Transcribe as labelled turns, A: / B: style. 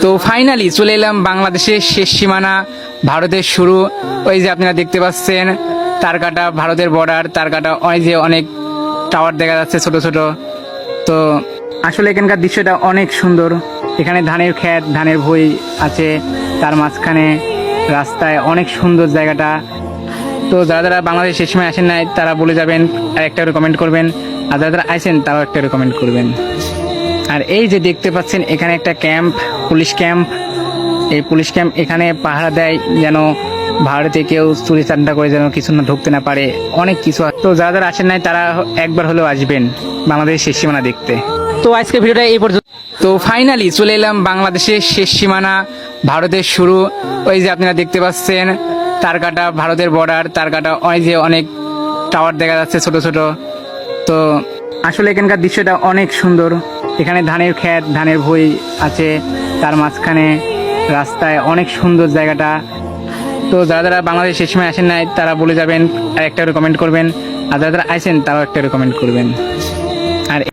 A: তো ফাইনালি চলে এলাম বাংলাদেশের শেষ সীমানা, ভারতের শুরু। ওই যে আপনারা দেখতে পাচ্ছেন তারকাটা, ভারতের বর্ডার তারকাটা, ওই যে অনেক টাওয়ার দেখা যাচ্ছে ছোট ছোট। তো আসলে এখানকার দৃশ্যটা অনেক সুন্দর। এখানে ধানের ক্ষেত, ধানের ভুঁই আছে, তার মাঝখানে রাস্তায় অনেক সুন্দর জায়গাটা। তো যারা যারা বাংলাদেশ শেষ সময় আসেন নাই তারা বলে যাবেন, আর একটা করে কমেন্ট করবেন, আর যারা যারা আসেন তারাও একটা করে কমেন্ট করবেন। আর এই যে দেখতে পাচ্ছেন এখানে একটা ক্যাম্প, পুলিশ ক্যাম্প। এই পুলিশ ক্যাম্প এখানে পাহারা দেয় যেন ভারতে কেউ চুরি চান্দা করে যেন কিছু না ঢুকতে না পারে, অনেক কিছু। তো যারা যারা আসেন নাই তারা একবার হলেও আসবেন বাংলাদেশের শেষ সীমানা দেখতে। তো আজকে ভিডিওটা এই পর্যন্ত। তো ফাইনালি চলে এলাম বাংলাদেশের শেষ সীমানা, ভারতের শুরু। ওই যে আপনারা দেখতে পাচ্ছেন তারকাটা, ভারতের বর্ডার তারকাটা, ওই যে অনেক টাওয়ার দেখা যাচ্ছে ছোট ছোট। তো আসলে এখানকার দৃশ্যটা অনেক সুন্দর। এখানে ধানের ক্ষেত, ধানের ভুঁই আছে, তার মাঝখানে রাস্তায় অনেক সুন্দর জায়গাটা। তো যারা যারা বাংলাদেশ শেষ সময় আসেন নাই তারা বলে যাবেন, আর একটা করে কমেন্ট করবেন, আর যারা যারা আসেন তারাও একটা করে কমেন্ট করবেন।